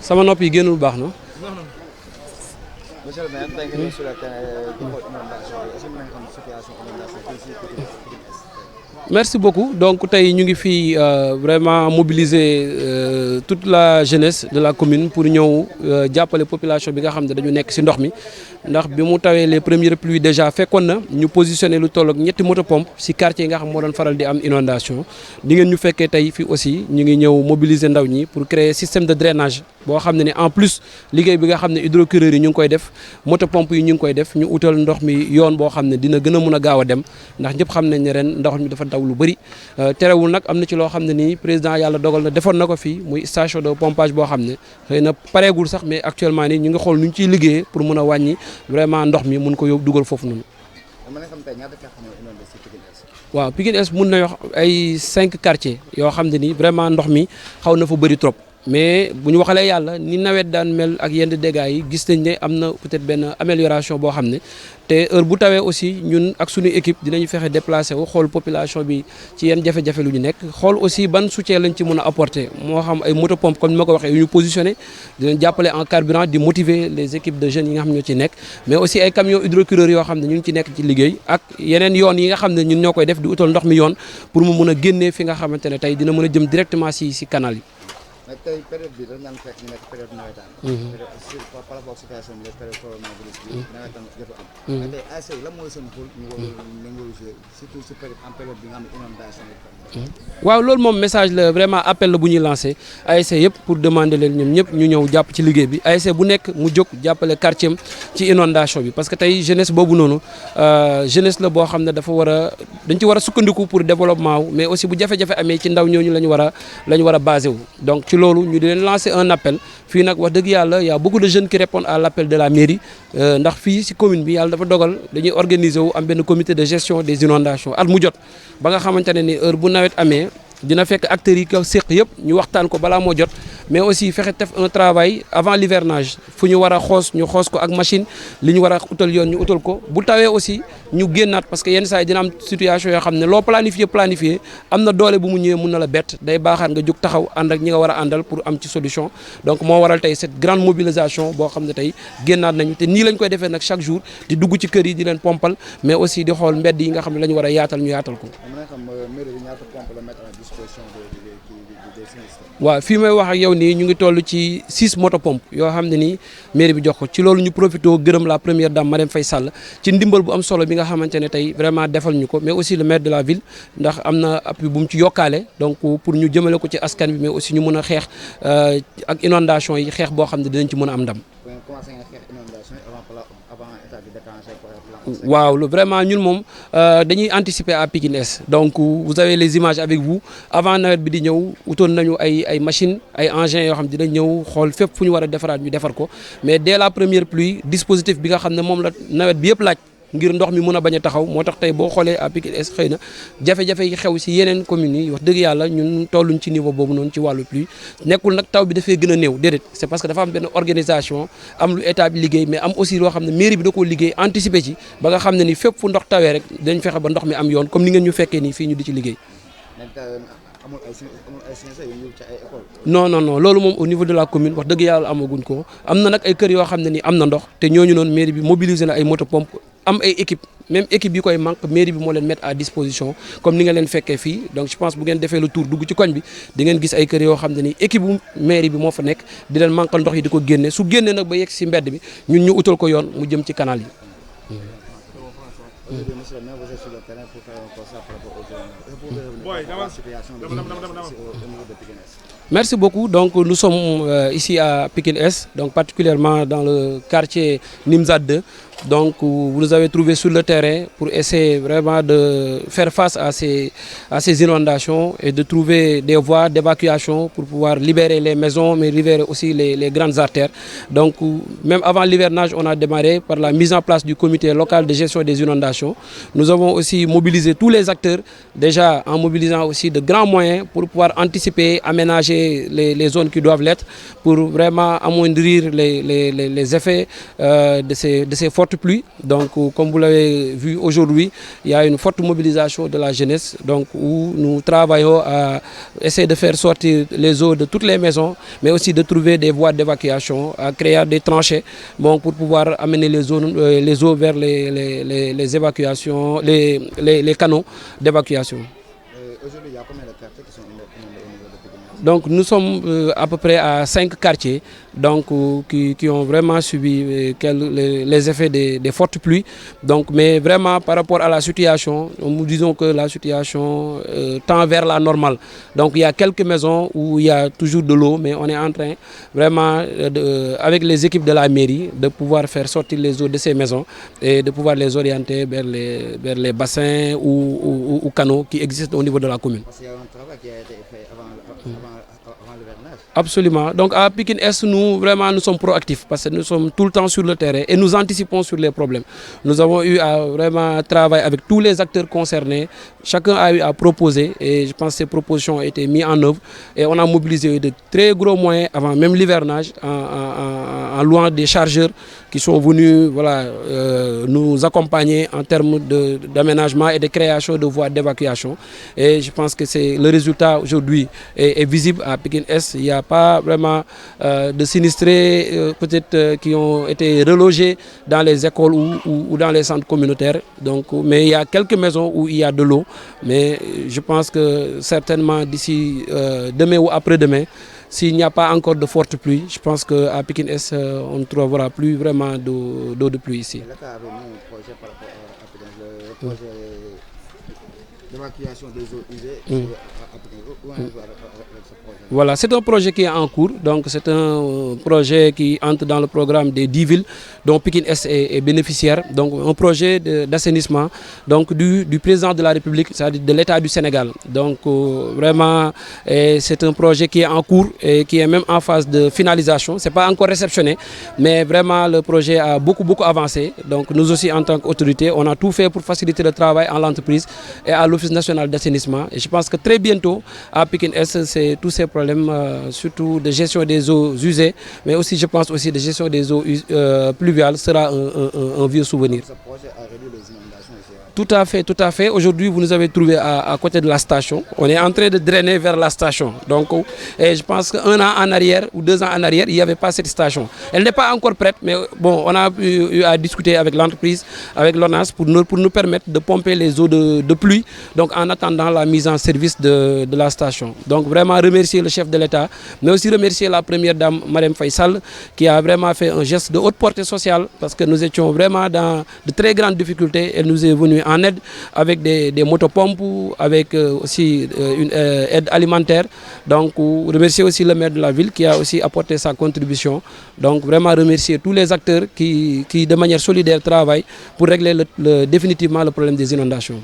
sama nopp yi génnul baax na. Monsieur le maire, tey nga ñëw sur le terrain di xool inondation bi, est-ce que mën nga xam situation inondation fii si Pikine Est? Merci beaucoup. Donc tey ñu ngi fii vraiment mobiliser toute la jeunesse de la commune pour ñëw jàppale population bi nga xam ne dañu nekk ci ndox mi ndax bi mu tawee les premières pluies déjà fekkoon na ñu positionné lu toll ak ñetti moto pompe ci quartier yi nga xam moo doon faral di am inondation di ngeen ñu fekkee tey fii aussi ñu ngi ñëw mobiliser ndaw ñi pour créer système de drainage boo xam ne ni en plus liggéey bi nga xam ne hydrocureur yi ñu ngi koy def moto pompe yi ñu ngi koy def ñu utal ndox mi yoon boo xam ne dina gën a mun a gaaw a dem ndax ñëpp xam nañ ne ren ndox mi dafa daw lu bëri terewul nag am na ci loo xam ne nii président yàlla dogal na defoon na ko fii muy station de pompage boo xam ne xëy na pareegul sax mais actuellement nii ñu ngi xool nu ñu ciy liggéeyee pour mun a wàññi vraiment ndox mi mun ko yóbbu dugal foofu noonu. waaw Pikine Est mun na wax ay 5 quartiers yoo xam ne nii vraiment ndox mi xaw na fa bëri trop. mais bu ñu waxalee yàlla ni nawet daan mel ak yenn dégâts yi gis nañ ne am na peut-être benn amélioration boo xam ne te heure bu tawee aussi ñun ak suñu équipe dinañu fexe déplacé wu xool population bi ci yenn jafe-jafe lu ñu nekk xool aussi ban soutien lañ ci mën a apporter moo xam ay moto pompe comme ni ma ko waxee yu ñu positionné dinañ jàppale en carburant di motiver les équipes de jeunes yi nga xam ñoo ci nekk mais aussi ay camions hydrocureurs yoo xam ne ñu ngi ci nekk ci liggéey ak yeneen yoon yi nga xam ne ñun ñoo koy def di utal ndox mi yoon pour mu mën a génnee fi nga xamante ne tey dina mën a jëm directement si canal yi. mais tey période bi dañu naan fekk ñu nekk période nawetaan. par rapport ak situation bi période coronavirus bi nawetaan dafa am. mais tey ASC lan mooy seen rôle ñu war a jouer surtout si période en période bi nga xam ne inondation yi. waaw loolu moom message la vraiment appel la bu ñuy lancé ASC yëpp pour demander leen ñoom ñëpp ñu ñëw jàpp ci liggéey bi ASC bu nekk mu jóg jàppale quartier am ci inondation bi parce que tey jeunesse boobu noonu jeunesse la boo xam ne dafa war a dañ ci war a sukkandiku pour développement wu mais aussi bu jafe-jafe amee ci ndaw ñooñu la ñu war a basé wu donc loolu ñu di leen lancer un appel fii nag wax dëgg yàlla y a beaucoup de jeunes qui répondent à l'appel de la mairie ndax fii ci commune bi yàlla dafa dogal dañuy organiser wu am benn comité de gestion des inondations at mu jot ba nga xamante ne ni heure bu nawet amee dina fekk acteurs yi ko séq yëpp ñu waxtaan ko balaa moo jot mais aussi fexe def un travail avant l'hivernage fu ñu war a xoos ñu xoos ko ak machine li ñu war a utal yoon ñu utal ko bu tawee aussi ñu génnaat parce que yenn saa yi dina am situation yoo xam ne loo planifié am na doole bu mu ñëwee mun na la bett day baaxaat nga jóg taxaw ànd ak ñi nga war a àndal pour am ci solution donc moo waral tey cette grande mobilisation boo xam ne tey génnaat nañu te nii lañ koy defee nag chaque jour di dugg ci kër yi di leen pompal mais aussi di xool mbedd yi nga xam ne la ñu war a yaatal ñu yaatal ko. waaw fii may wax ak yow nii ñu ngi toll ci 6 moto pompe yoo xam ne nii mairie bi jox ko ci loolu ñu profité gërëm la première dame Marème Faye Sall ci ndimbal bu am solo bi nga xamante ne tey vraiment defal ñu ko mais aussi le maire de la ville ndax am na appui bu mu ci yokkaale donc pour ñu jëmale ko ci askan bi mais aussi ñu mën a xeex ak inondation yi xeex boo xam ne dinañ ci mën a am ndam. waaw vraiment ñun moom dañuy anticiper à Pikine Est donc vous avez les images avec vous avant nawet bi di ñëw utoon nañu ay machines ay engins yoo xam dinañ ñëw xool fépp fu ñu war a defaraat ñu defar ko mais dès la première pluie dispositif bi nga xam ne moom la nawet bi yëpp laaj ngir ndox mi mën a bañ a taxaw moo tax tey boo xoolee à Pikine Est xëy na jafe-jafe yi xew si yeneen communes yi wax dëgg yàlla ñun tolluñ ci niveau boobu noonu ci wàllu pluie nekkul nag taw bi dafay gën a néew déedéet c'est parce que dafa am benn organisation am lu état bi liggéey mais am aussi loo xam ne mairie bi da koo liggéey anticiper ci ba nga xam ne ni fépp fu ndox tawee rek dañ fexe ba ndox mi am yoon comme ni ngeen ñu fekkee nii fii ñu di ci liggéey. non loolu moom au niveau de la commune wax dëgg yàlla amaguñ ko am na nag ay kër yoo xam ne ni am na ndox te ñooñu noonu mairie bi mobiliser na ay moto pompe am ay équipe même équipe yi koy manque mairie bi moo leen mettre à disposition comme ni nga leen fekkee fii donc je pense bu ngeen defee le tour dugg ci koñ bi di ngeen gis ay kër yoo xam ne ni équipe bu mairie bi moo fa nekk di leen manqual ndox yi di ko génne su génnee nag ba yegg si mbedd bi ñun ñu utal ko yoon mu jëm ci canal yi. Merci beaucoup. Donc nous sommes ici à Pikine Est, donc particulièrement dans le quartier Nimzat 2. Donc vous nous avez trouvé sur le terrain pour essayer vraiment de faire face à ces inondations et de trouver des voies d'évacuation pour pouvoir libérer les maisons, mais libérer aussi les grandes artères. Donc même avant l'hivernage, on a démarré par la mise en place du comité local de gestion des inondations. Nous avons aussi mobilisé tous les acteurs, déjà en mobilisant aussi de grands moyens pour pouvoir anticiper, aménager les zones qui doivent l'être, pour vraiment amoindrir les effets de ces fortes fortes pluies. Donc, comme vous l'avez vu aujourd'hui, il y a une forte mobilisation de la jeunesse, donc, où nous travaillons à essayer de faire sortir les eaux de toutes les maisons, mais aussi de trouver des voies d'évacuation, à créer des tranchées, bon, pour pouvoir amener les eaux vers les évacuations, les canaux d'évacuation. Aujourd'hui, il y a combien de quartiers qui sont inondés au niveau de Pikine? Donc nous sommes à peu près à 5 quartiers donc, qui ont vraiment subi les effets des fortes pluies. Donc, mais vraiment par rapport à la situation, nous disons que la situation tend vers la normale. Donc il y a quelques maisons où il y a toujours de l'eau, mais on est en train vraiment, avec les équipes de la mairie, de pouvoir faire sortir les eaux de ces maisons et de pouvoir les orienter vers les bassins ou canaux qui existent au niveau de la commune. Parce qu'il y a un travail qui a été fait avant l'hivernage. Absolument. Donc à Pikine Est, nous sommes proactifs parce que nous sommes tout le temps sur le terrain et nous anticipons sur les problèmes. Nous avons eu à vraiment travailler avec tous les acteurs concernés. Chacun a eu à proposer et je pense que ces propositions ont été mises en œuvre et on a mobilisé de très gros moyens avant même l'hivernage en louant des chargeurs qui sont venus nous accompagner en termes d'aménagement et de création de voies d'évacuation. Et je pense que le résultat aujourd'hui est visible à Pikine Est. Il n'y a pas vraiment de sinistrés peut-être qui ont été relogés dans les écoles ou dans les centres communautaires. Donc, mais il y a quelques maisons où il y a de l'eau. Mais je pense que certainement d'ici demain ou après-demain, s'il n'y a pas encore de fortes pluies, je pense qu'à Pikine Est, on ne trouvera plus vraiment d'eau de pluie ici. L'État avait mis un projet par rapport à Pikine, le projet d'évacuation des eaux usées à Pikine. Où en êtes-vous avec ce projet? Voilà, c'est un projet qui est en cours. Donc c'est un projet qui entre dans le programme des 10 villes dont Pikine Est est bénéficiaire. Donc un projet d'assainissement donc du président de la République, c'est-à-dire de l'État du Sénégal. Donc vraiment, c'est un projet qui est en cours et qui est même en phase de finalisation. C'est pas encore réceptionné, mais vraiment le projet a beaucoup avancé. Donc nous aussi en tant qu'autorité, on a tout fait pour faciliter le travail en l'entreprise et à l'Office national d'assainissement. Et je pense que très bientôt à Pikine Est, c'est tous ces problèmes, surtout de gestion des eaux usées, mais aussi je pense aussi de gestion des eaux pluviales sera un vieux souvenir. Ce projet a réduit les inondations ici. Tout à fait. Aujourd'hui, vous nous avez trouvé à côté de la station. On est en train de drainer vers la station. Donc, et je pense qu'un an en arrière ou 2 ans en arrière, il n'y avait pas cette station. Elle n'est pas encore prête, mais bon, on a eu à discuter avec l'entreprise, avec l'ONAS, pour nous permettre de pomper les eaux de pluie, donc en attendant la mise en service de la station. Donc, vraiment remercier le chef de l'État, mais aussi remercier la première dame, Mme Faye Sall, qui a vraiment fait un geste de haute portée sociale, parce que nous étions vraiment dans de très grandes difficultés. Elle nous est venue en aide avec des motopompes, avec aussi une aide alimentaire. Donc, remercier aussi le maire de la ville qui a aussi apporté sa contribution. Donc, vraiment remercier tous les acteurs qui de manière solidaire travaillent pour régler définitivement le problème des inondations.